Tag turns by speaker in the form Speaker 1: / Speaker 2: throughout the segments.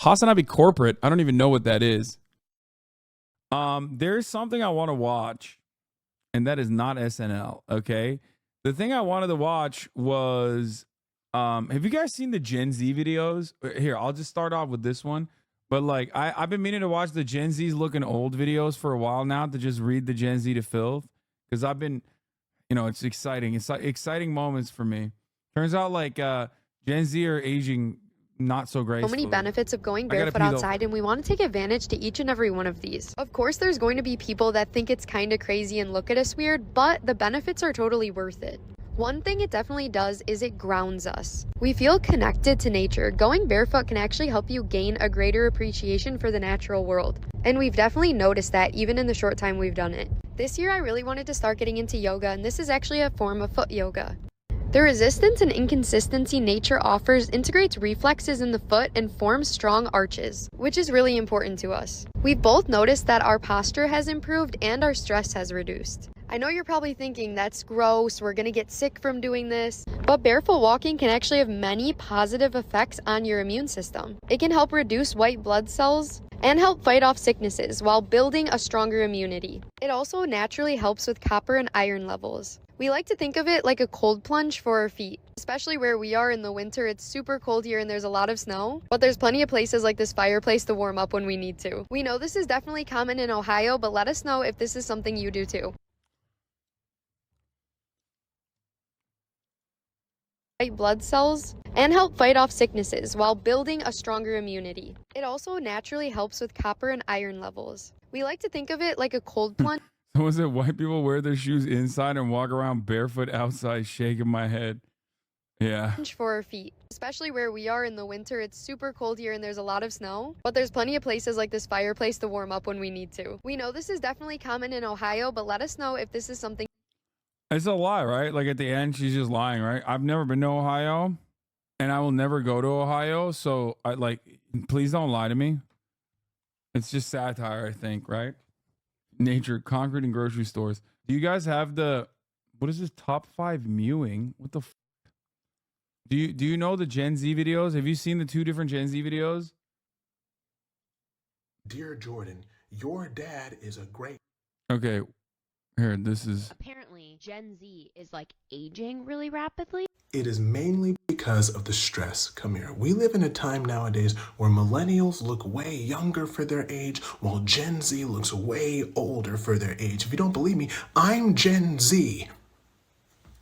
Speaker 1: HasanAbi corporate. I don't even know what that is. There's something I want to watch, and that is not SNL. Okay. The thing I wanted to watch was, have you guys seen the Gen Z videos? Here, I'll just start off with this one. But like, I've been meaning to watch the Gen Z's looking old videos for a while now to just read the Gen Z to filth. Because I've been, it's exciting. It's like exciting moments for me. Turns out like Gen Z are aging not so gracefully.
Speaker 2: So many benefits of going barefoot outside, and we want to take advantage to each and every one of these. Of course, there's going to be people that think it's kind of crazy and look at us weird, but the benefits are totally worth it. One thing it definitely does is it grounds us. We feel connected to nature. Going barefoot can actually help you gain a greater appreciation for the natural world. And we've definitely noticed that even in the short time we've done it. This year I really wanted to start getting into yoga, and this is actually a form of foot yoga. The resistance and inconsistency nature offers integrates reflexes in the foot and forms strong arches, which is really important to us. We've both noticed that our posture has improved and our stress has reduced. I know you're probably thinking that's gross, we're gonna get sick from doing this, but barefoot walking can actually have many positive effects on your immune system. It can help reduce white blood cells and help fight off sicknesses while building a stronger immunity. It also naturally helps with copper and iron levels. We like to think of it like a cold plunge for our feet. Especially where we are in the winter, it's super cold here and there's a lot of snow, but there's plenty of places like this fireplace to warm up when we need to. We know this is definitely common in Ohio, but let us know if this is something you do too. White blood cells and help fight off sicknesses while building a stronger immunity. It also naturally helps with copper and iron levels. We like to think of it like a cold plunge.
Speaker 1: So was it white people wear their shoes inside and walk around barefoot outside, shaking my head? Yeah.
Speaker 2: For our feet. Especially where we are in the winter, it's super cold here and there's a lot of snow, but there's plenty of places like this fireplace to warm up when we need to. We know this is definitely common in Ohio, but let us know if this is something.
Speaker 1: It's a lie, right? Like at the end, she's just lying, right? I've never been to Ohio and I will never go to Ohio. So please don't lie to me. It's just satire, I think, right? Nature, concrete, and grocery stores. Do you guys have what is this top 5 mewing? What the do you know the Gen Z videos? Have you seen the 2 different Gen Z videos?
Speaker 3: Dear Jordan, your dad is a great.
Speaker 1: Okay, here, this is.
Speaker 4: Apparently, Gen Z is like aging really rapidly.
Speaker 3: It is mainly because of the stress. Come here. We live in a time nowadays where millennials look way younger for their age, while Gen Z looks way older for their age. If you don't believe me, I'm Gen Z.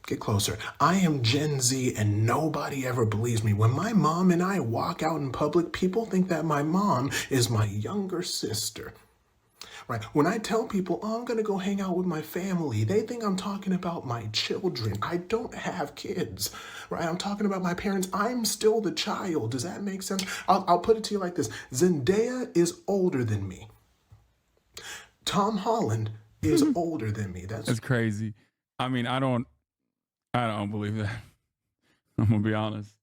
Speaker 3: Get closer. I am Gen Z and nobody ever believes me. When my mom and I walk out in public, people think that my mom is my younger sister. Right. When I tell people, oh, I'm going to go hang out with my family, they think I'm talking about my children. I don't have kids, right? I'm talking about my parents. I'm still the child. Does that make sense? I'll put it to you like this. Zendaya is older than me. Tom Holland is older than me. That's
Speaker 1: crazy. I mean, I don't believe that. I'm going to be honest.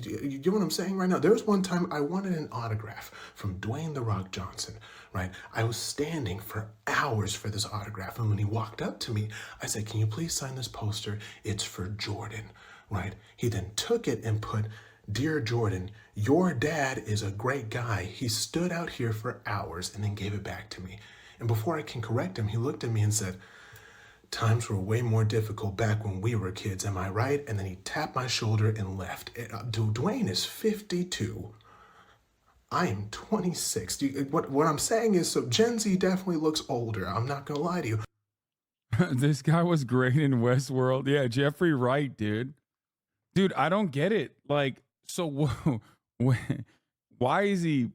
Speaker 3: You get what I'm saying right now? There was one time I wanted an autograph from Dwayne "The Rock" Johnson, right? I was standing for hours for this autograph, and when he walked up to me, I said, can you please sign this poster? It's for Jordan, right? He then took it and put, Dear Jordan, your dad is a great guy. He stood out here for hours and then gave it back to me. And before I can correct him, he looked at me and said, times were way more difficult back when we were kids, am I right? And then he tapped my shoulder and left. Dwayne is 52. I am 26. What I'm saying is, so Gen Z definitely looks older. I'm not going to lie to you.
Speaker 1: This guy was great in Westworld. Yeah, Jeffrey Wright, dude. Dude, I don't get it. Like, so why is he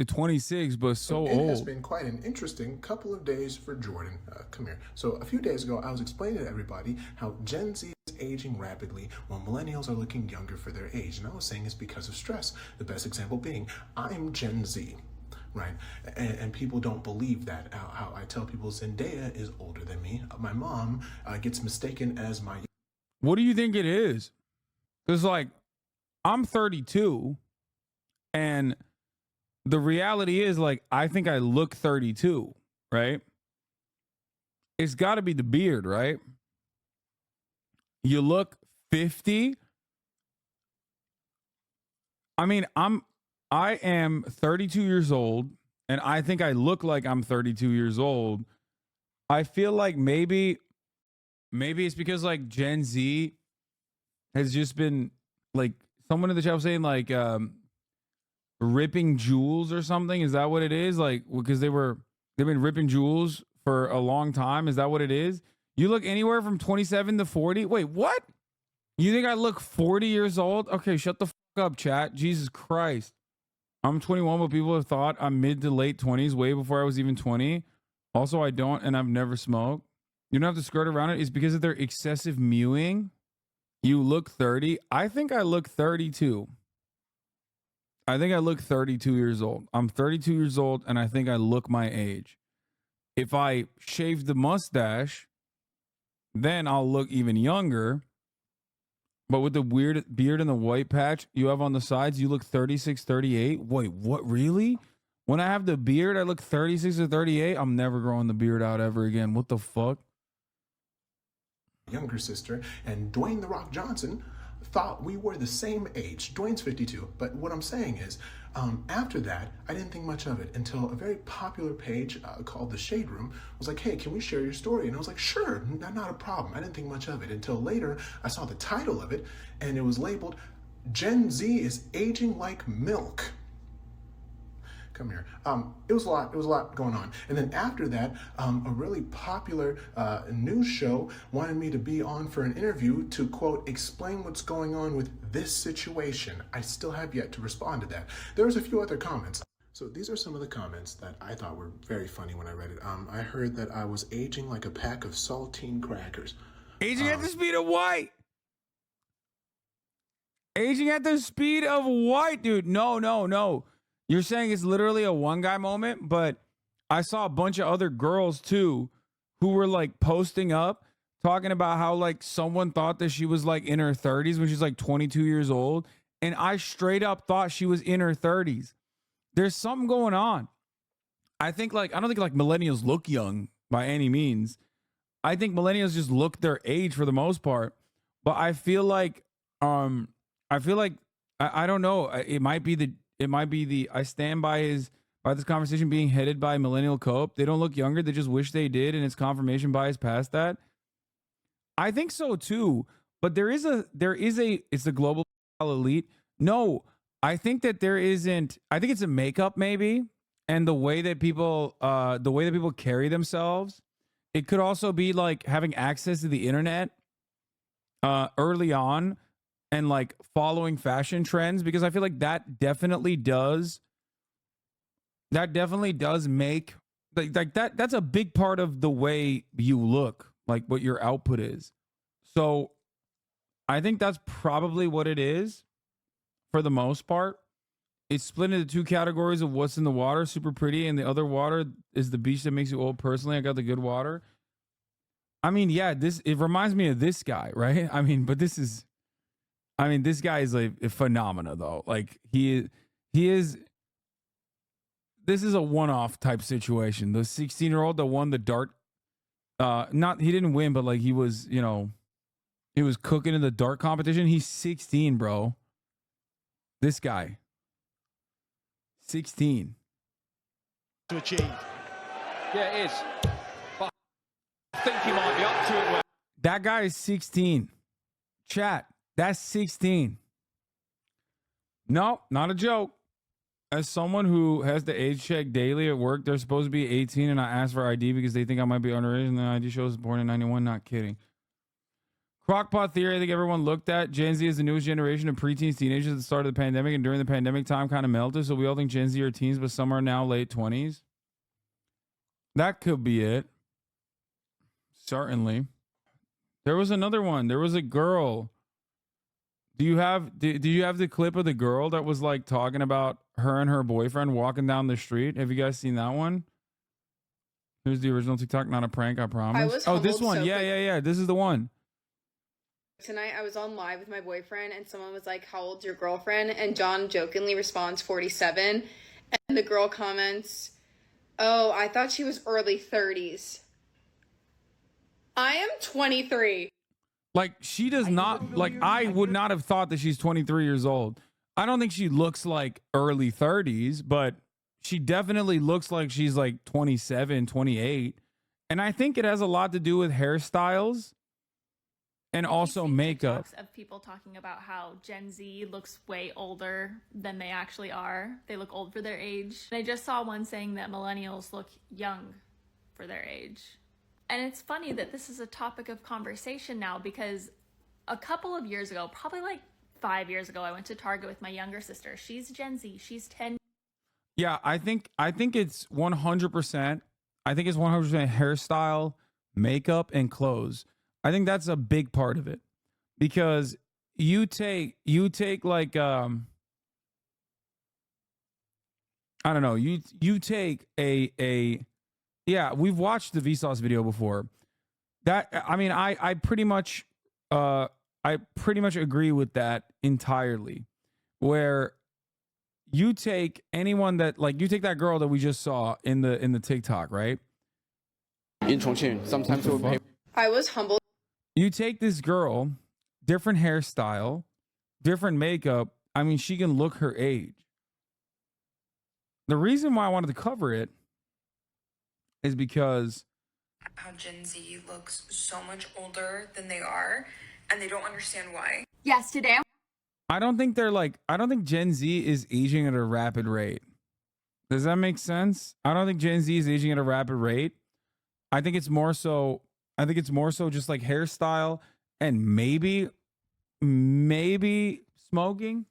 Speaker 1: 26 but so
Speaker 3: It
Speaker 1: old?
Speaker 3: has been quite an interesting couple of days for Jordan. Come here. So a few days ago, I was explaining to everybody how Gen Z is aging rapidly while millennials are looking younger for their age. And I was saying it's because of stress. The best example being, I'm Gen Z, right? And people don't believe that. How I tell people Zendaya is older than me. My mom gets mistaken as my...
Speaker 1: What do you think it is? Because, like, I'm 32, and the reality is, like, I think I look 32, right? It's got to be the beard, right? You look 50. I mean, I am 32 years old, and I think I look like I'm 32 years old. I feel like maybe it's because like Gen Z has just been like, someone in the chat was saying like ripping jewels or something. Is that what it is? Like, because they've been ripping jewels for a long time. Is that what it is? You look anywhere from 27 to 40. Wait, what? You think I look 40 years old? Okay, shut the fuck up, chat. Jesus Christ. I'm 21, but people have thought I'm mid to late 20s way before I was even 20. Also, I don't, and I've never smoked. You don't have to skirt around it. It's because of their excessive mewing. You look 30. I think I look 32. I think I look 32 years old. I'm 32 years old, and I think I look my age. If I shave the mustache, then I'll look even younger. But with the weird beard and the white patch you have on the sides, you look 36, 38. Wait, what? Really? When I have the beard, I look 36 or 38. I'm never growing the beard out ever again. What the fuck?
Speaker 3: Younger sister, and Dwayne "The Rock" Johnson thought we were the same age. Dwayne's 52, but what I'm saying is, after that, I didn't think much of it until a very popular page called The Shade Room was like, hey, can we share your story? And I was like, sure, not a problem. I didn't think much of it until later I saw the title of it, and it was labeled, Gen Z is aging like milk. Come here. It was a lot going on. And then after that, a really popular news show wanted me to be on for an interview to, quote, explain what's going on with this situation. I still have yet to respond to that. There was a few other comments. So these are some of the comments that I thought were very funny when I read it. I heard that I was aging like a pack of saltine crackers.
Speaker 1: Aging at the speed of white. Aging at the speed of white, dude. No. You're saying it's literally a one guy moment, but I saw a bunch of other girls too who were like posting up talking about how like someone thought that she was like in her 30s when she's like 22 years old. And I straight up thought she was in her 30s. There's something going on. I don't think millennials look young by any means. I think millennials just look their age for the most part. But I feel like I don't know. It might be the I stand by this conversation being headed by millennial cope. They don't look younger. They just wish they did. And it's confirmation bias past that. I think so too. But it's the global elite. No, I think that there isn't. I think it's a makeup maybe. And the way that people carry themselves. It could also be like having access to the internet early on. And like following fashion trends, because I feel like that definitely does make like that's a big part of the way you look, like what your output is. So I think that's probably what it is for the most part. It's split into two categories of what's in the water, super pretty, and the other water is the beach that makes you old. Personally, I got the good water. I mean, yeah, it reminds me of this guy, right? I mean, this guy is like a phenomena though. Like he is, this is a one-off type situation. The 16-year-old that won the dart, he didn't win, but like he was cooking in the dart competition. He's 16, bro. This guy. 16.
Speaker 5: To achieve. Yeah, it is. But I think he might be up to it.
Speaker 1: That guy is 16. Chat. That's 16. No, not a joke. As someone who has to age check daily at work, they're supposed to be 18 and I ask for ID because they think I might be underage and the ID shows born in 91. Not kidding. Crockpot theory, I think everyone looked at. Gen Z is the newest generation of preteens, teenagers at the start of the pandemic, and during the pandemic time kind of melted. So we all think Gen Z are teens, but some are now late 20s. That could be it. Certainly. There was another one. There was a girl. Do you have the clip of the girl that was like talking about her and her boyfriend walking down the street? Have you guys seen that one? Here's the original TikTok, not a prank, I promise. Oh, this one. So yeah. This is the one.
Speaker 6: Tonight I was on live with my boyfriend and someone was like, how old's your girlfriend? And John jokingly responds 47. And the girl comments, oh, I thought she was early 30s. I am 23.
Speaker 1: Like, she does not, like, I would not have thought that she's 23 years old. I don't think she looks like early 30s, but she definitely looks like she's like 27, 28. And I think it has a lot to do with hairstyles and also makeup.
Speaker 7: TikToks of people talking about how Gen Z looks way older than they actually are. They look old for their age. I just saw one saying that millennials look young for their age. And it's funny that this is a topic of conversation now, because a couple of years ago, probably like 5 years ago, I went to Target with my younger sister. She's Gen Z. She's 10.
Speaker 1: Yeah, I think it's 100%. I think it's 100% hairstyle, makeup, and clothes. I think that's a big part of it, because you take like I don't know, you take a yeah, we've watched the Vsauce video before. That, I mean, I pretty much agree with that entirely. Where you take anyone that, like, you take that girl that we just saw in the TikTok, right?
Speaker 8: In Chongqing, sometimes we'll pay.
Speaker 6: I was humbled.
Speaker 1: You take this girl, different hairstyle, different makeup. I mean, she can look her age. The reason why I wanted to cover it is because
Speaker 9: how Gen Z looks so much older than they are, and they don't understand why.
Speaker 2: Yes, today
Speaker 1: I don't think Gen Z is aging at a rapid rate. Does that make sense? I don't think Gen Z is aging at a rapid rate. I think it's more so just like hairstyle and maybe smoking.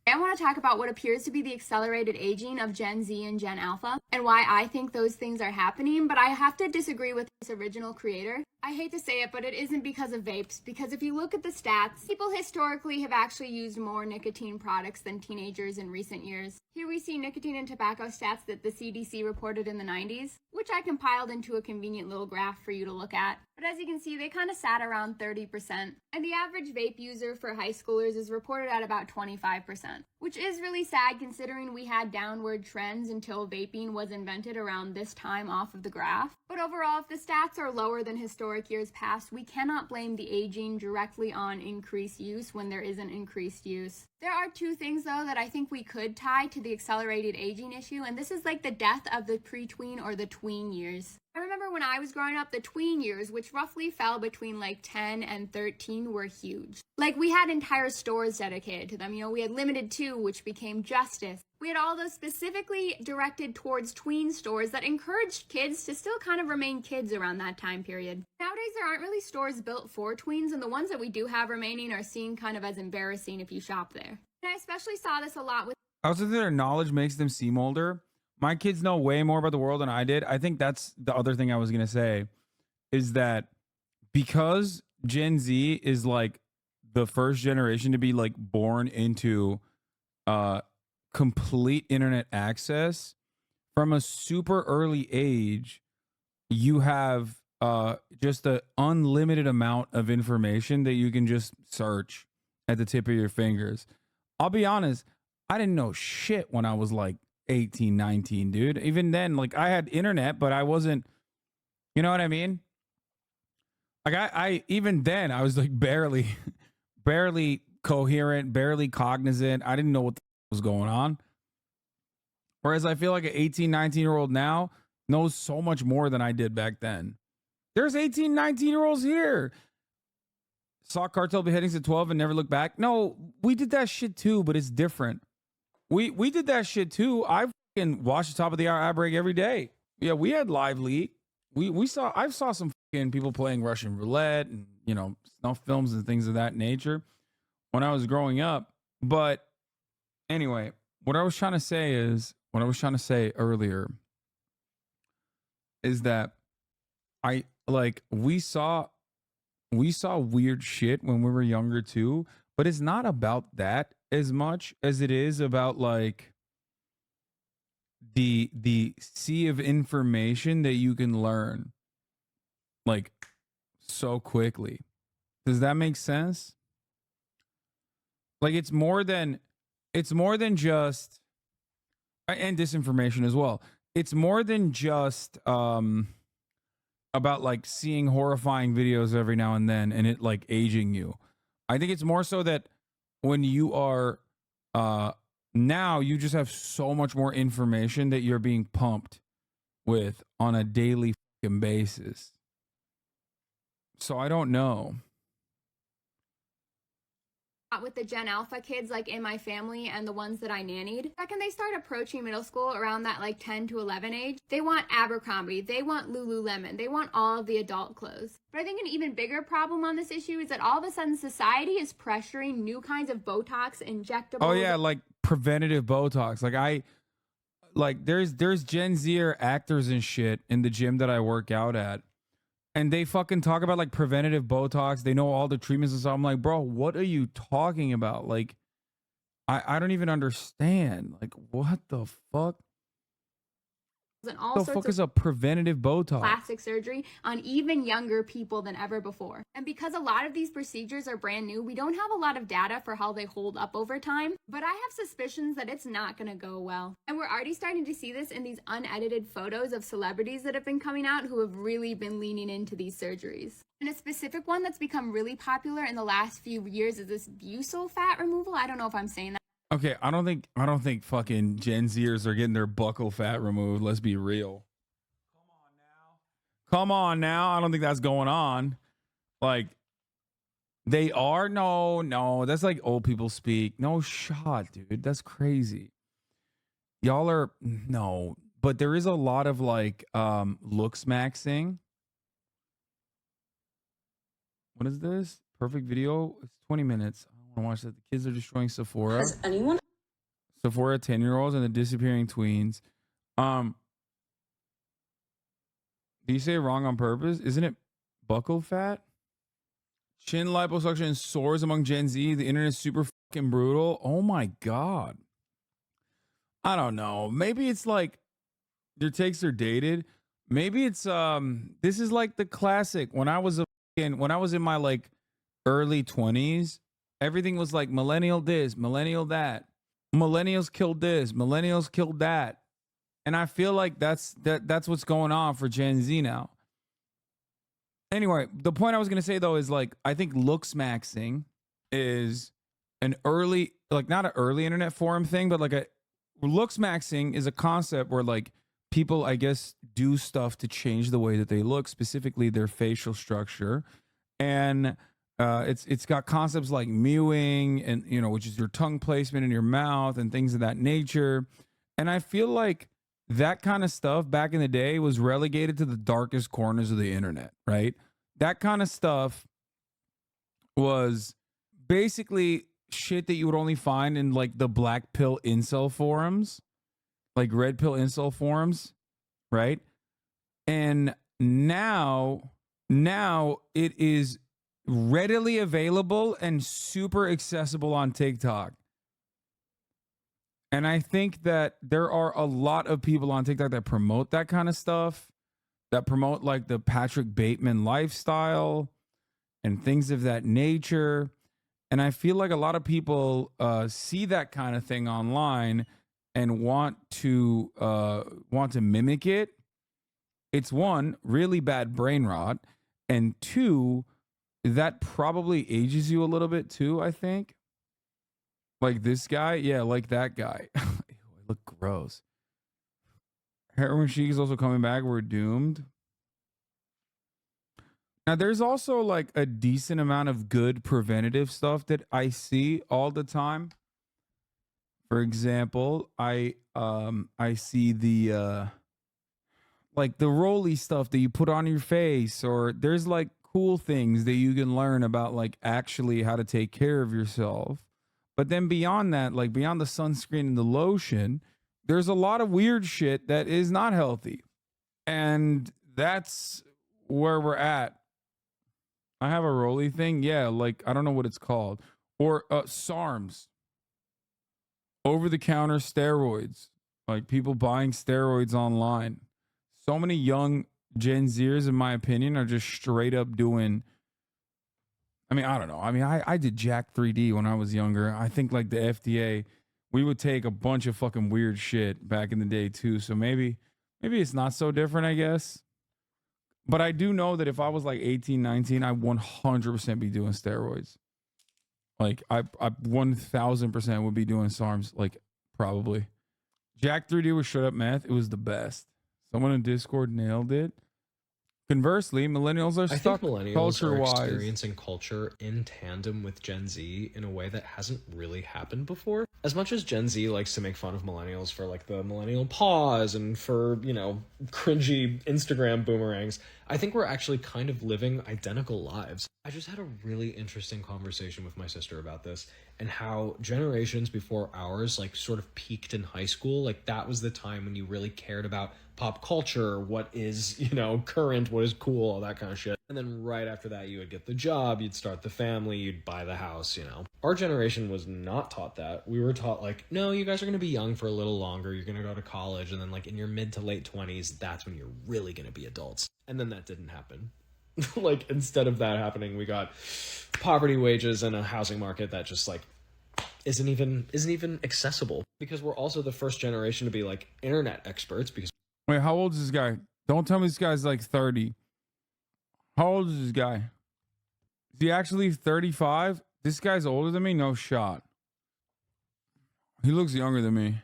Speaker 10: I want to talk about what appears to be the accelerated aging of Gen Z and Gen Alpha, and why I think those things are happening, but I have to disagree with this original creator. I hate to say it, but it isn't because of vapes, because if you look at the stats, people historically have actually used more nicotine products than teenagers in recent years. Here we see nicotine and tobacco stats that the CDC reported in the 90s, which I compiled into a convenient little graph for you to look at. But as you can see, they kind of sat around 30%, and the average vape user for high schoolers is reported at about 25%, which is really sad considering we had downward trends until vaping was invented around this time off of the graph. But overall, if the stats are lower than historic years past, we cannot blame the aging directly on increased use when there isn't increased use. There are two things, though, that I think we could tie to the accelerated aging issue, and this is like the death of the pre-tween or the tween years. I remember when I was growing up, the tween years, which roughly fell between like 10 and 13, were huge. Like, we had entire stores dedicated to them. You know, we had Limited 2, which became Justice. We had all those specifically directed towards tween stores that encouraged kids to still kind of remain kids around that time period. Nowadays, there aren't really stores built for tweens, and the ones that we do have remaining are seen kind of as embarrassing if you shop there. And I especially saw this a lot with...
Speaker 1: I also think their knowledge makes them seem older. My kids know way more about the world than I did. I think that's the other thing I was going to say, is that because Gen Z is like the first generation to be like born into complete internet access from a super early age, you have just an unlimited amount of information that you can just search at the tip of your fingers. I'll be honest, I didn't know shit when I was like 18, 19, dude. Even then, like, I had internet, but I wasn't, you know what I mean? Like, I even then, I was like barely coherent, barely cognizant. I didn't know what was going on. Whereas I feel like an 18, 19-year-old now knows so much more than I did back then. There's 18, 19-year-olds here. Saw cartel beheadings at 12 and never looked back. No, we did that shit too, but it's different. We did that shit too. I fucking watched the top of the hour ad break every day. Yeah, we had live leak. I saw some fucking people playing Russian roulette and, you know, snuff films and things of that nature when I was growing up. But anyway, what I was trying to say earlier is that we saw weird shit when we were younger too, but it's not about that as much as it is about like the sea of information that you can learn like so quickly. Does that make sense? Like, it's more than just, and disinformation as well. It's more than just about like seeing horrifying videos every now and then and it like aging you. I think it's more so that when you are now you just have so much more information that you're being pumped with on a daily fucking basis. So I don't know.
Speaker 10: With the Gen Alpha kids like in my family and the ones that I nannied. Second they start approaching middle school around that like 10 to 11 age, they want Abercrombie, they want Lululemon, they want all of the adult clothes. But I think an even bigger problem on this issue is that all of a sudden society is pressuring new kinds of Botox injectables.
Speaker 1: Oh yeah, like preventative Botox. Like there's Gen Zer actors and shit in the gym that I work out at. And they fucking talk about like preventative Botox. They know all the treatments and stuff. I'm like, bro, what are you talking about? Like, I don't even understand. Like, what the fuck?
Speaker 10: And all
Speaker 1: the fuck is a preventative Botox?
Speaker 10: Plastic surgery on even younger people than ever before. And because a lot of these procedures are brand new, we don't have a lot of data for how they hold up over time, but I have suspicions that it's not gonna go well. And we're already starting to see this in these unedited photos of celebrities that have been coming out who have really been leaning into these surgeries. And a specific one that's become really popular in the last few years is this buccal fat removal. I don't know if I'm saying that.
Speaker 1: Okay, I don't think fucking Gen Zers are getting their buccal fat removed. Let's be real. Come on now. I don't think that's going on. Like, they are? No. That's like old people speak. No shot, dude. That's crazy. Y'all are no, but there is a lot of like looks maxing. What is this? Perfect video. It's 20 minutes. I want to watch that. The kids are destroying Sephora.
Speaker 11: Has anyone?
Speaker 1: Sephora 10-year-olds and the disappearing tweens. Do you say it wrong on purpose? Isn't it buccal fat? Chin liposuction soars among Gen Z. The internet is super fucking brutal. Oh my God. I don't know. Maybe it's like their takes are dated. Maybe it's this is like the classic. When I was in my like early 20s, everything was like millennial this, millennial that. Millennials killed this, millennials killed that. And I feel like that's what's going on for Gen Z now. Anyway, the point I was going to say though is like I think looks maxing is an early, like not an early internet forum thing, but like a looks maxing is a concept where like people, I guess, do stuff to change the way that they look, specifically their facial structure. And it's got concepts like mewing and, you know, which is your tongue placement in your mouth and things of that nature. And I feel like that kind of stuff back in the day was relegated to the darkest corners of the internet, right? That kind of stuff was basically shit that you would only find in like the black pill incel forums, like red pill incel forums, right? And now it is readily available and super accessible on TikTok. And I think that there are a lot of people on TikTok that promote that kind of stuff, that promote like the Patrick Bateman lifestyle and things of that nature. And I feel like a lot of people see that kind of thing online and want to mimic it. It's one, really bad brain rot, and two, that probably ages you a little bit too, I think. Like this guy, yeah, like that guy. Ew, I look gross. Heroin Chic is also coming back. We're doomed. Now, there's also like a decent amount of good preventative stuff that I see all the time. For example, I see the like the rolly stuff that you put on your face, or there's like cool things that you can learn about like actually how to take care of yourself. But then beyond that, like beyond the sunscreen and the lotion, there's a lot of weird shit that is not healthy. And that's where we're at. I have a rolly thing. Yeah, like I don't know what it's called. Or SARMs. Over-the-counter steroids. Like people buying steroids online. So many young Gen Zers, in my opinion, are just straight up doing. I mean, I don't know. I mean, I did Jack 3D when I was younger. I think like the FDA, we would take a bunch of fucking weird shit back in the day too. So maybe it's not so different, I guess. But I do know that if I was like 18, 19, I 100% be doing steroids. Like I 1000% would be doing SARMs, like probably. Jack 3D was straight up meth. It was the best. Someone in Discord nailed it. Conversely, millennials are stuck culture-wise.
Speaker 11: Experiencing culture in tandem with Gen Z in a way that hasn't really happened before. As much as Gen Z likes to make fun of millennials for like the millennial pause and for, you know, cringy Instagram boomerangs, I think we're actually kind of living identical lives. I just had a really interesting conversation with my sister about this and how generations before ours like sort of peaked in high school. Like that was the time when you really cared about pop culture, what is, you know, current, what is cool, all that kind of shit. And then right after that, you would get the job, you'd start the family, you'd buy the house, you know. Our generation was not taught that. We were taught like, no, you guys are going to be young for a little longer. You're going to go to college. And then like in your mid to late 20s, that's when you're really going to be adults. And then that didn't happen. Like instead of that happening, we got poverty wages and a housing market that just like isn't even accessible, because we're also the first generation to be like internet experts. Because
Speaker 1: wait, how old is this guy? Don't tell me this guy's like 30. How old is this guy? Is he actually 35? This guy's older than me? No shot. He looks younger than me.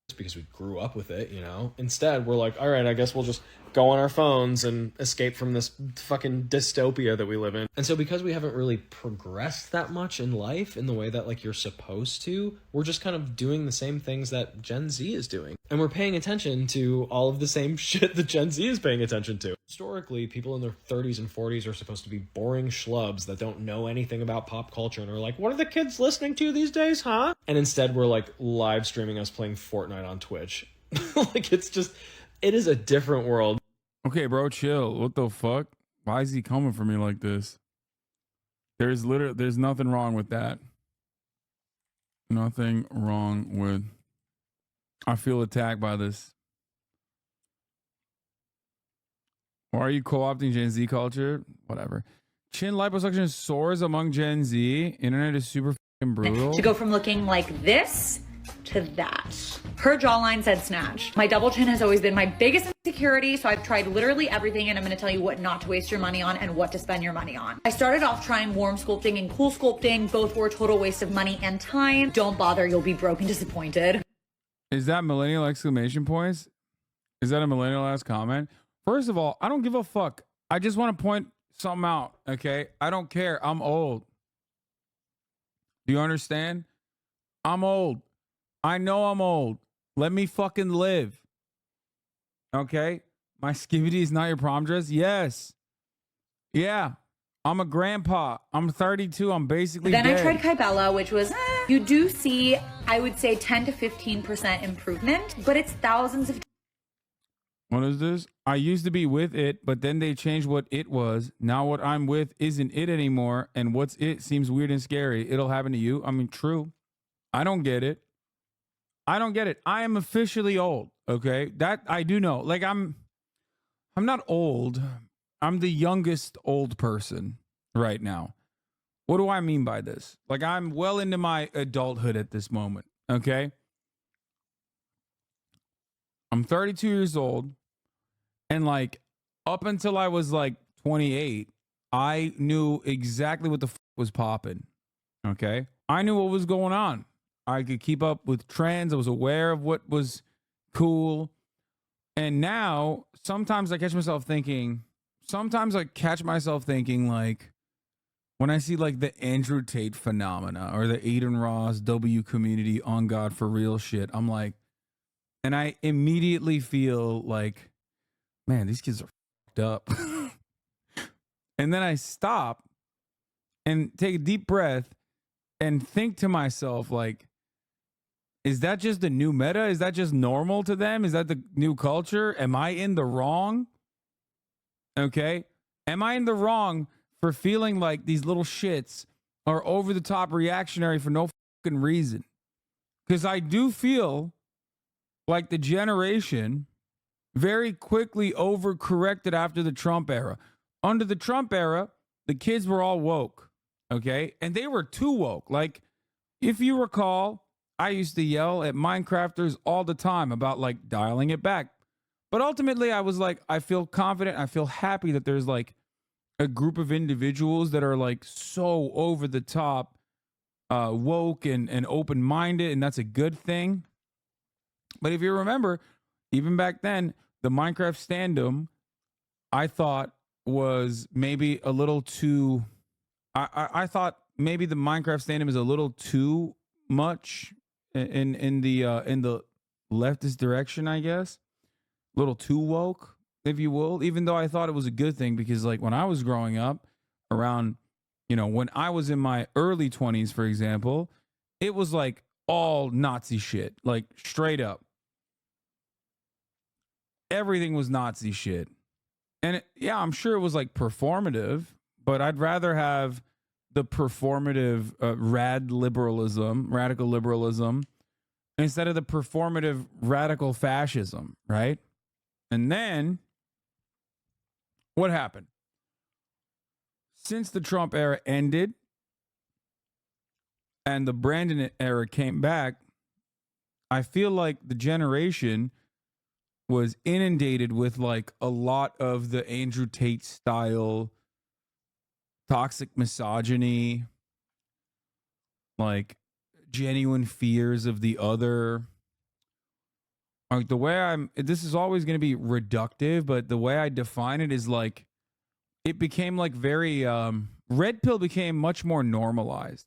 Speaker 11: It's because we grew up with it, you know? Instead, we're like, all right, I guess we'll just go on our phones and escape from this fucking dystopia that we live in. And so because we haven't really progressed that much in life in the way that like you're supposed to, we're just kind of doing the same things that Gen Z is doing. And we're paying attention to all of the same shit that Gen Z is paying attention to. Historically, people in their 30s and 40s are supposed to be boring schlubs that don't know anything about pop culture and are like, what are the kids listening to these days, huh? And instead we're like live streaming us playing Fortnite on Twitch. Like it is a different world.
Speaker 1: Okay, bro, chill. What the fuck? Why is he coming for me like this? There's nothing wrong with that. Nothing wrong with. I feel attacked by this. Why are you co-opting Gen Z culture? Whatever. Chin liposuction soars among Gen Z. Internet is super fucking brutal.
Speaker 12: To go from looking like this to that. Her jawline said snatch. My double chin has always been my biggest insecurity, so I've tried literally everything, and I'm going to tell you what not to waste your money on and what to spend your money on. I started off trying warm sculpting and cool sculpting. Both were a total waste of money and time. Don't bother, you'll be broke and disappointed.
Speaker 1: Is that millennial exclamation points? Is that a millennial ass comment? First of all, I don't give a fuck. I just want to point something out, okay? I don't care. I'm old. Do you understand? I'm old. I know I'm old. Let me fucking live. Okay? My skivvy is not your prom dress? Yes. Yeah. I'm a grandpa. I'm 32. I'm basically
Speaker 12: Then
Speaker 1: dead.
Speaker 12: I tried Kybella, which was, you do see, I would say 10 to 15% improvement, but it's thousands of.
Speaker 1: What is this? I used to be with it, but then they changed what it was. Now what I'm with isn't it anymore, and what's it seems weird and scary. It'll happen to you. I mean, true. I don't get it. I don't get it. I am officially old, okay? That I do know. Like I'm not old. I'm the youngest old person right now. What do I mean by this? Like I'm well into my adulthood at this moment, okay? I'm 32 years old, and like up until I was like 28, I knew exactly what the was popping, okay? I knew what was going on. I could keep up with trends. I was aware of what was cool. And now sometimes I catch myself thinking like when I see like the Andrew Tate phenomena or the Aiden Ross W community on God for real shit, I'm like, and I immediately feel like, man, these kids are fucked up. And then I stop and take a deep breath and think to myself, like, is that just the new meta? Is that just normal to them? Is that the new culture? Am I in the wrong? Okay. Am I in the wrong for feeling like these little shits are over the top reactionary for no fucking reason? Because I do feel like the generation very quickly overcorrected after the Trump era. Under the Trump era, the kids were all woke. Okay. And they were too woke. Like, if you recall, I used to yell at Minecrafters all the time about like dialing it back. But ultimately, I was like, I feel confident. I feel happy that there's like a group of individuals that are like so over the top, woke and open minded, and that's a good thing. But if you remember, even back then, the Minecraft standum, I thought was maybe a little too. I thought maybe the Minecraft standum is a little too much in the leftist direction, I guess. A little too woke, if you will, even though I thought it was a good thing, because like when I was growing up around, when I was in my early 20s, for example, it was like all Nazi shit, like straight up. Everything was Nazi shit. And yeah, I'm sure it was like performative, but I'd rather have the performative radical liberalism, instead of the performative radical fascism, right? And then what happened? Since the Trump era ended and the Brandon era came back, I feel like the generation was inundated with like a lot of the Andrew Tate style toxic misogyny, like genuine fears of the other. Like the way this is always going to be reductive, but the way I define it is like, it became like very, red pill became much more normalized.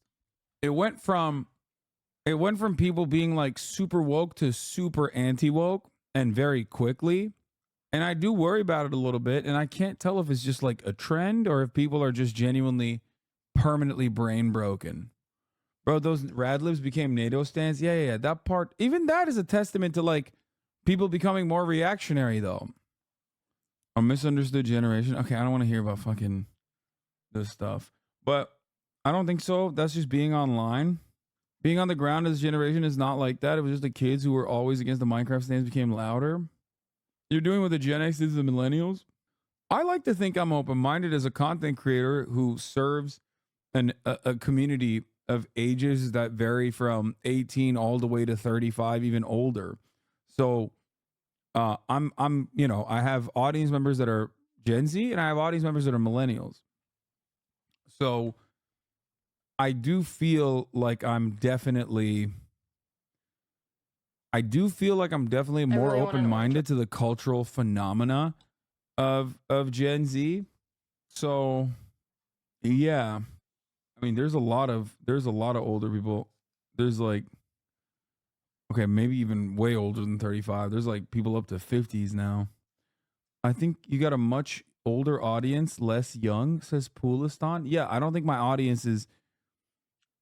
Speaker 1: It went from people being like super woke to super anti woke, and very quickly. And I do worry about it a little bit. And I can't tell if it's just like a trend or if people are just genuinely permanently brain broken. Bro, those rad libs became NATO stands. Yeah. That part, even that is a testament to like people becoming more reactionary, though. A misunderstood generation. Okay, I don't want to hear about fucking this stuff. But I don't think so. That's just being online. Being on the ground as a generation is not like that. It was just the kids who were always against the Minecraft stands became louder. You're doing what the Gen X is to the millennials. I like to think I'm open-minded as a content creator who serves a community of ages that vary from 18 all the way to 35, even older. So I'm I have audience members that are Gen Z and I have audience members that are millennials. So I do feel like I'm definitely more open-minded to the cultural phenomena of Gen Z. So yeah. I mean, there's a lot of older people. There's like, okay, maybe even way older than 35. There's like people up to 50s now. I think you got a much older audience, less young, says Poolistan. Yeah, I don't think my audience is.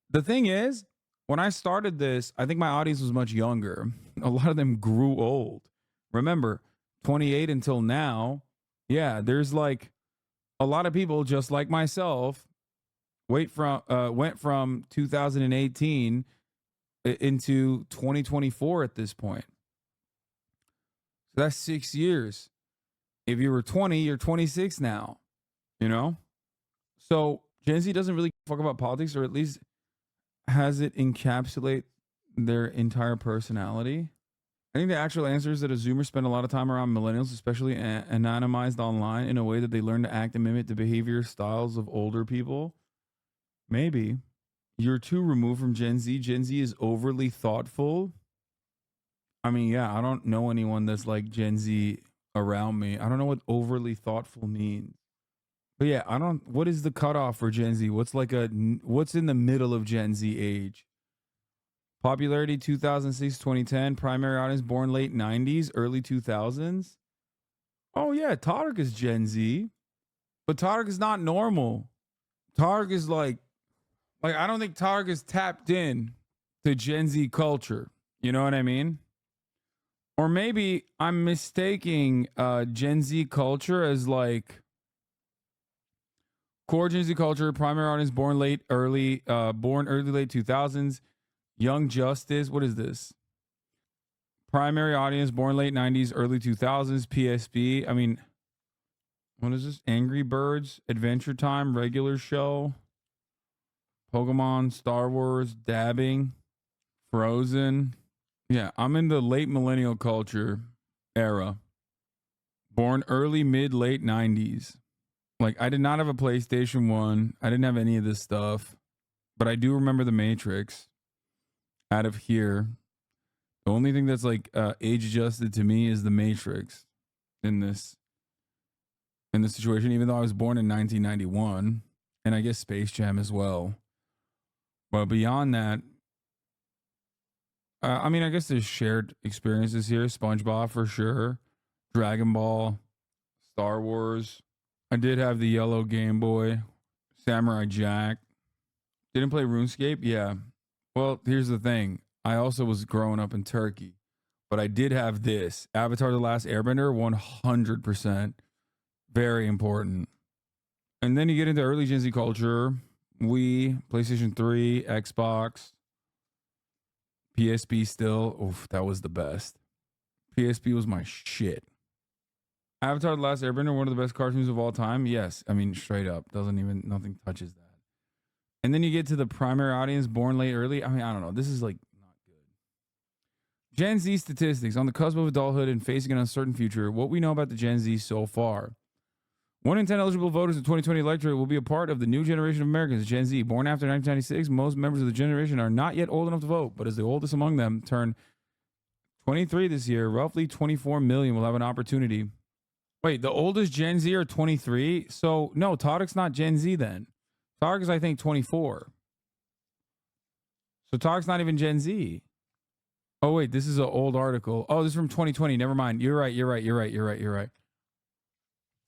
Speaker 1: The thing is, when I started this, I think my audience was much younger. A lot of them grew old. Remember, 28 until now. Yeah, there's like a lot of people just like myself went from 2018 into 2024 at this point. So that's 6 years. If you were 20, you're 26 now, So Gen Z doesn't really fuck about politics, or at least has it encapsulate their entire personality. I think the actual answer is that a Zoomer spend a lot of time around millennials, especially anonymized online, in a way that they learn to act and mimic the behavior styles of older people. Maybe. You're too removed from Gen Z. Gen Z is overly thoughtful. I mean, yeah, I don't know anyone that's like Gen Z around me. I don't know what overly thoughtful means. But yeah, what is the cutoff for Gen Z? What's in the middle of Gen Z age? Popularity 2006, 2010, primary audience born late 90s, early 2000s. Oh yeah, Tarek is Gen Z. But Tarek is not normal. Tarek is like I don't think Tarek is tapped in to Gen Z culture. You know what I mean? Or maybe I'm mistaking Gen Z culture as like core Gen Z culture, primary audience born late 2000s, Young Justice. What is this? Primary audience born late 90s, early 2000s, PSP. I mean, what is this? Angry Birds, Adventure Time, regular show, Pokemon, Star Wars, dabbing, Frozen. Yeah, I'm in the late millennial culture era. Born early, mid, late 90s. Like, I did not have a PlayStation 1. I didn't have any of this stuff. But I do remember The Matrix out of here. The only thing that's like age adjusted to me is The Matrix in this situation, even though I was born in 1991, and I guess Space Jam as well. But beyond that, I mean, I guess there's shared experiences here. SpongeBob for sure, Dragon Ball, Star Wars. I did have the yellow Game Boy, Samurai Jack. Didn't play RuneScape? Yeah. Well, here's the thing. I also was growing up in Turkey, but I did have this. Avatar The Last Airbender, 100%. Very important. And then you get into early Gen Z culture. Wii, PlayStation 3, Xbox, PSP still. Oof, that was the best. PSP was my shit. Avatar The Last Airbender, one of the best cartoons of all time. Yes. I mean, straight up. Nothing touches that. And then you get to the primary audience, born late, early. I mean, I don't know. This is like not good. Gen Z statistics. On the cusp of adulthood and facing an uncertain future, what we know about the Gen Z so far. 1 in 10 eligible voters in the 2020 electorate will be a part of the new generation of Americans, Gen Z. Born after 1996, most members of the generation are not yet old enough to vote, but as the oldest among them turn 23 this year, roughly 24 million will have an opportunity. Wait, the oldest Gen Z are 23? So, no, Todrick's not Gen Z then. Todrick is, I think, 24. So Todrick's not even Gen Z. Oh, wait, this is an old article. Oh, this is from 2020. Never mind. You're right.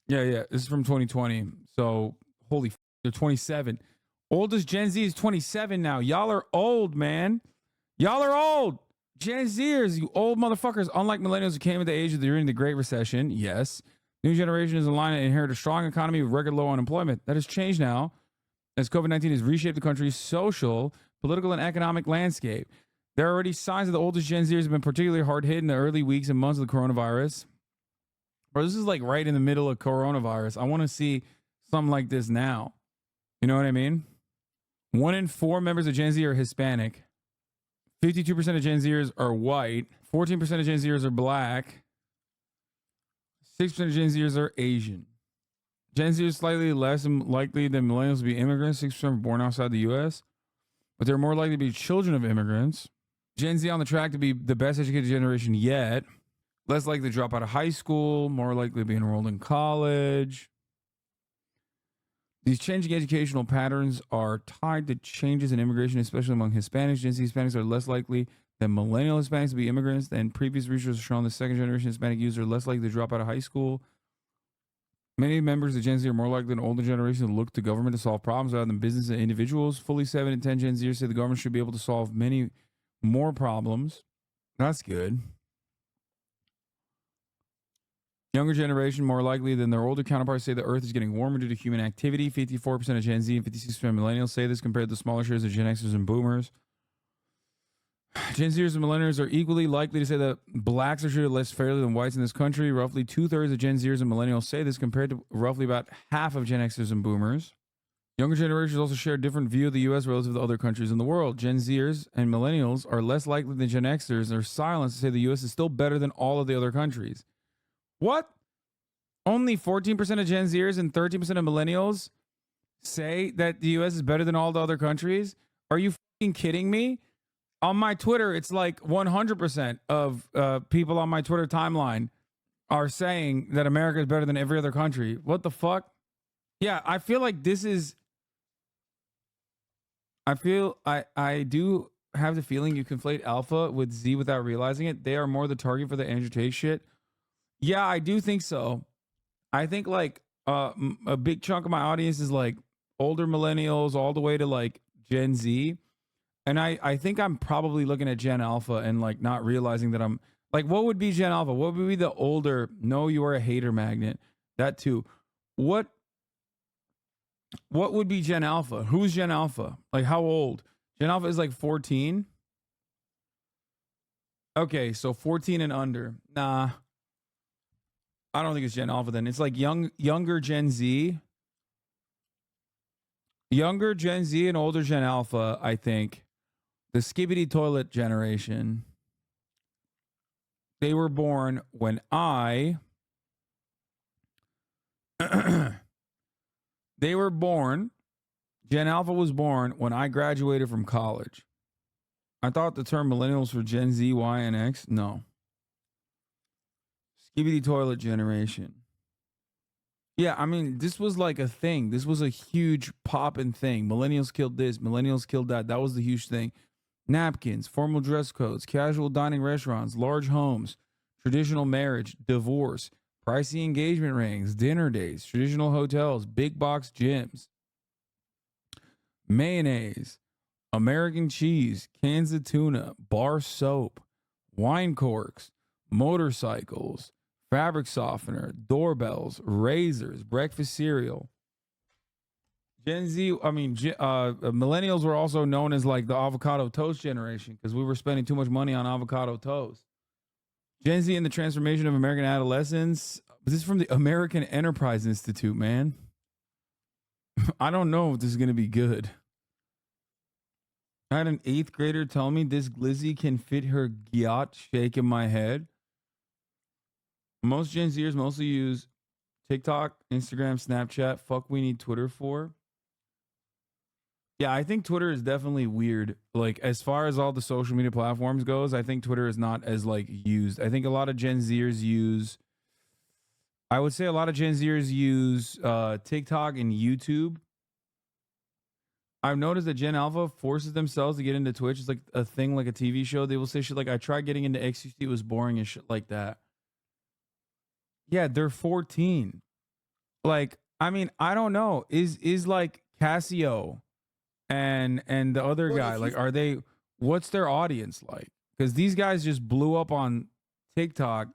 Speaker 1: Yeah. This is from 2020. So, holy they're 27. Oldest Gen Z is 27 now. Y'all are old, man. Y'all are old. Gen Zers, you old motherfuckers. Unlike millennials who came at the age of during the Great Recession, yes. New generation is in line to inherit a strong economy with record low unemployment. That has changed now as COVID-19 has reshaped the country's social, political, and economic landscape. There are already signs that the oldest Gen Zers have been particularly hard hit in the early weeks and months of the coronavirus. Bro, this is like right in the middle of coronavirus. I want to see something like this now. You know what I mean? 1 in 4 members of Gen Z are Hispanic. 52% of Gen Zers are white. 14% of Gen Zers are black. 6% of Gen Zers are Asian. Gen Z is slightly less likely than millennials to be immigrants. 6% are born outside the U.S., but they're more likely to be children of immigrants. Gen Z on the track to be the best educated generation yet. Less likely to drop out of high school. More likely to be enrolled in college. These changing educational patterns are tied to changes in immigration, especially among Hispanics. Gen Z Hispanics are less likely than millennial Hispanics to be immigrants. And previous research has shown the second generation Hispanic users are less likely to drop out of high school. Many members of Gen Z are more likely than older generation to look to government to solve problems rather than business and individuals. Fully 7 in 10 Gen Zers say the government should be able to solve many more problems. That's good. Younger generation more likely than their older counterparts say the earth is getting warmer due to human activity. 54% of Gen Z and 56% of millennials say this compared to the smaller shares of Gen Xers and boomers. Gen Zers and millennials are equally likely to say that blacks are treated less fairly than whites in this country. Roughly 2/3 of Gen Zers and millennials say this compared to roughly about half of Gen Xers and boomers. Younger generations also share a different view of the U.S. relative to other countries in the world. Gen Zers and millennials are less likely than Gen Xers and are silenced to say the U.S. is still better than all of the other countries. What? Only 14% of Gen Zers and 13% of millennials say that the U.S. is better than all the other countries? Are you fucking kidding me? On my Twitter, it's like 100% of people on my Twitter timeline are saying that America is better than every other country. What the fuck? Yeah, I feel like this is... I do have the feeling you conflate Alpha with Z without realizing it. They are more the target for the Andrew Tate shit. Yeah, I do think so. I think like a big chunk of my audience is like older millennials all the way to like Gen Z. And I think I'm probably looking at Gen Alpha and like not realizing that I'm like, what would be Gen Alpha? What would be the older? No, you are a hater magnet. That too. What would be Gen Alpha? Who's Gen Alpha? Like how old? Gen Alpha is like 14. Okay, so 14 and under. Nah. I don't think it's Gen Alpha then. It's like younger Gen Z. Younger Gen Z and older Gen Alpha, I think. The skibbity toilet generation. They were born when I They were born, Gen Alpha was born when I graduated from college. I thought the term millennials for Gen Z, Y, and X. No. Skibidi toilet generation. Yeah, I mean, this was like a thing. This was a huge poppin' thing. Millennials killed this. Millennials killed that. That was the huge thing. Napkins, formal dress codes, casual dining restaurants, large homes, traditional marriage, divorce, pricey engagement rings, dinner dates, traditional hotels, big box gyms, mayonnaise, American cheese, cans of tuna, bar soap, wine corks, motorcycles, fabric softener, doorbells, razors, breakfast cereal. Millennials were also known as like the avocado toast generation because we were spending too much money on avocado toast. Gen Z and the transformation of American adolescence. This is from the American Enterprise Institute, man. I don't know if this is going to be good. I had an 8th grader tell me this glizzy can fit her gyat, shaking my head. Most Gen Zers mostly use TikTok, Instagram, Snapchat. Fuck, we need Twitter for. Yeah, I think Twitter is definitely weird. Like, as far as all the social media platforms goes, I think Twitter is not as, like, used. I think a lot of Gen Zers use... I would say a lot of Gen Zers use TikTok and YouTube. I've noticed that Gen Alpha forces themselves to get into Twitch. It's like a thing, like a TV show. They will say shit like, I tried getting into XQC, it was boring and shit like that. Yeah, they're 14. Like, I mean, I don't know. Is like Casio and the other guy, like, are they, what's their audience like? Because these guys just blew up on TikTok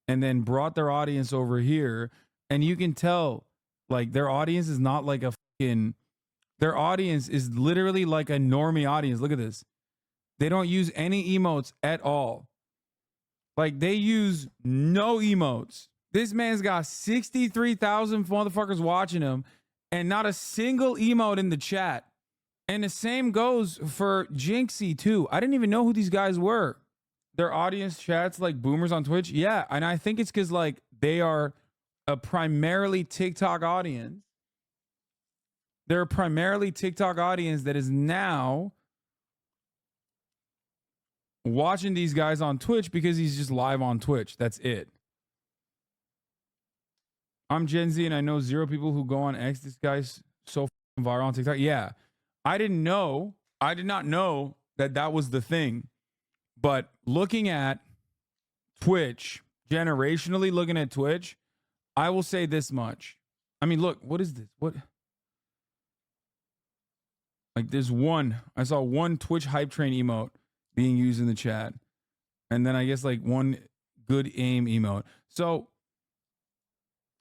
Speaker 1: and then brought their audience over here. And you can tell, like, their audience is not like a fucking, their audience is literally like a normie audience. Look at this. They don't use any emotes at all. Like, they use no emotes. This man's got 63,000 motherfuckers watching him and not a single emote in the chat. And the same goes for Jinxie too. I didn't even know who these guys were. Their audience chats like boomers on Twitch. Yeah, and I think it's because like they are a primarily TikTok audience. They're a primarily TikTok audience that is now watching these guys on Twitch because he's just live on Twitch. That's it. I'm Gen Z and I know 0 people who go on X. This guy's so viral on TikTok. Yeah. I did not know that that was the thing. But looking at Twitch, generationally looking at Twitch, I will say this much. I mean, look, what is this? What? Like, there's one. I saw one Twitch hype train emote being used in the chat. And then I guess like one good aim emote. So,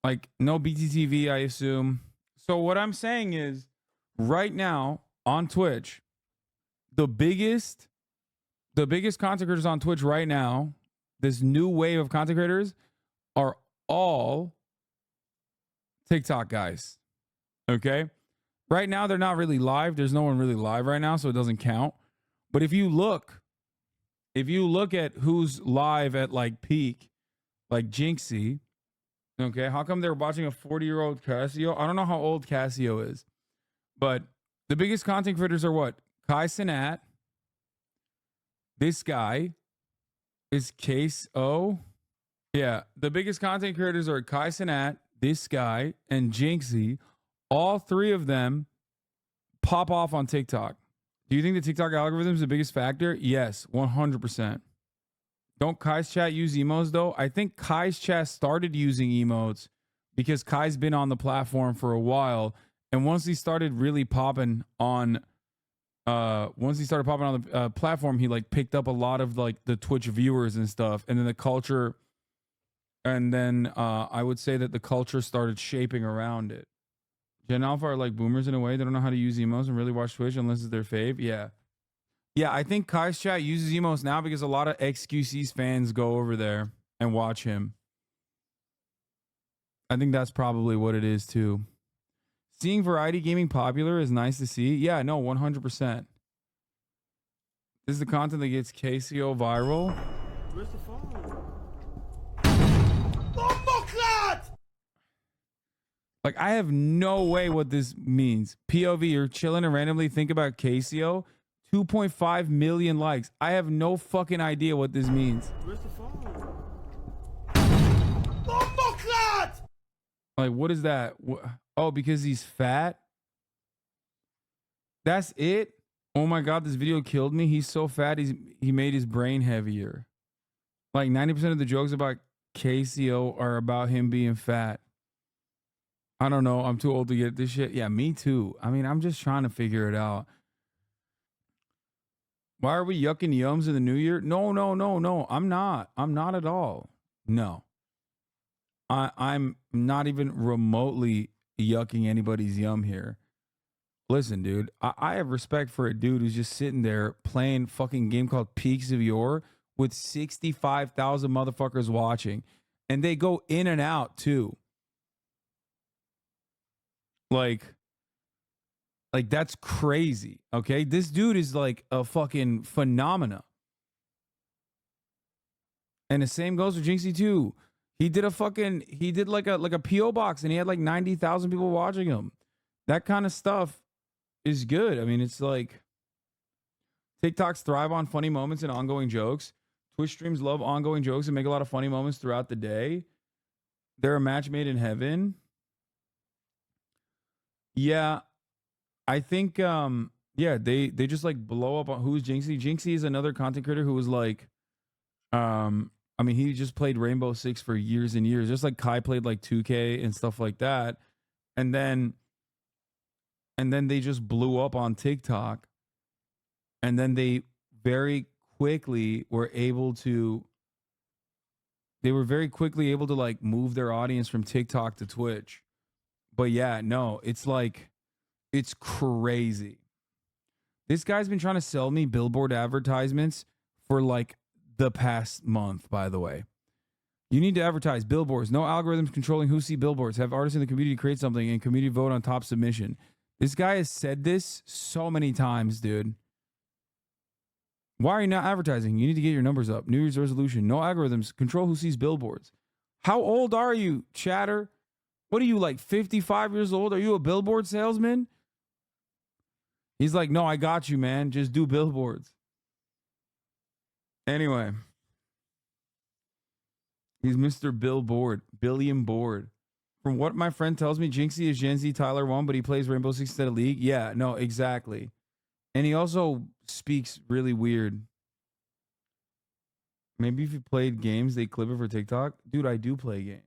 Speaker 1: like, no BTTV, I assume. So what I'm saying is, right now on Twitch, the biggest content creators on Twitch right now, this new wave of content creators, are all TikTok guys. Okay? Right now, they're not really live. There's no one really live right now, so it doesn't count. But if you look at who's live at like peak, like Jinxie, okay, how come they're watching a 40-year-old Casio? I don't know how old Casio is, but the biggest content creators are what? Kai Cenat. This guy is Case O. Yeah, the biggest content creators are Kai Cenat, this guy, and Jinxie. All 3 of them pop off on TikTok. Do you think the TikTok algorithm is the biggest factor? Yes, 100%. Don't Kai's chat use emotes though? I think Kai's chat started using emotes because Kai's been on the platform for a while. And once he started really popping on the platform, he like picked up a lot of like the Twitch viewers and stuff. And then the culture, and then I would say that the culture started shaping around it. Gen Alpha are like boomers in a way. They don't know how to use emotes and really watch Twitch unless it's their fave. Yeah. Yeah, I think Kai's chat uses emotes now because a lot of XQC's fans go over there and watch him. I think that's probably what it is too. Seeing variety gaming popular is nice to see. Yeah, no, 100%. This is the content that gets KCO viral.
Speaker 13: Where's the phone?
Speaker 1: Like, I have no way what this means. POV, you're chilling and randomly think about Casio. 2.5 million likes. I have no fucking idea what this means.
Speaker 13: Where's the phone?
Speaker 1: Like, what is that? Oh, because he's fat? That's it? Oh my God, this video killed me. He's so fat, he made his brain heavier. Like 90% of the jokes about KCO are about him being fat. I don't know. I'm too old to get this shit. Yeah, me too. I mean, I'm just trying to figure it out. Why are we yucking yums in the new year? No. I'm not. I'm not at all. No. I'm not even remotely yucking anybody's yum here. Listen, dude, I have respect for a dude who's just sitting there playing fucking game called Peaks of Yore with 65,000 motherfuckers watching. And they go in and out too. Like that's crazy. Okay. This dude is like a fucking phenomena. And the same goes for Jinxie too. He did like a PO box and he had like 90,000 people watching him. That kind of stuff is good. I mean, it's like TikToks thrive on funny moments and ongoing jokes. Twitch streams love ongoing jokes and make a lot of funny moments throughout the day. They're a match made in heaven. Yeah, I think they just like blow up on who's Jinxie. Jinxie is another content creator who was like I mean, he just played Rainbow Six for years and years, just like Kai played like 2K and stuff like that. And then they just blew up on TikTok. And then they very quickly were able to like move their audience from TikTok to Twitch. But yeah, no, it's like, it's crazy. This guy's been trying to sell me billboard advertisements for like the past month, by the way. You need to advertise billboards. No algorithms controlling who see billboards. Have artists in the community create something and community vote on top submission. This guy has said this so many times, dude. Why are you not advertising? You need to get your numbers up. New Year's resolution. No algorithms. Control who sees billboards. How old are you, chatter? What are you, like 55 years old? Are you a billboard salesman? He's like, no, I got you, man. Just do billboards. Anyway. He's Mr. Billboard. Billion Board. From what my friend tells me, Jinxie is Gen Z Tyler 1, but he plays Rainbow Six instead of League. Yeah, no, exactly. And he also speaks really weird. Maybe if you played games, they clip it for TikTok. Dude, I do play games.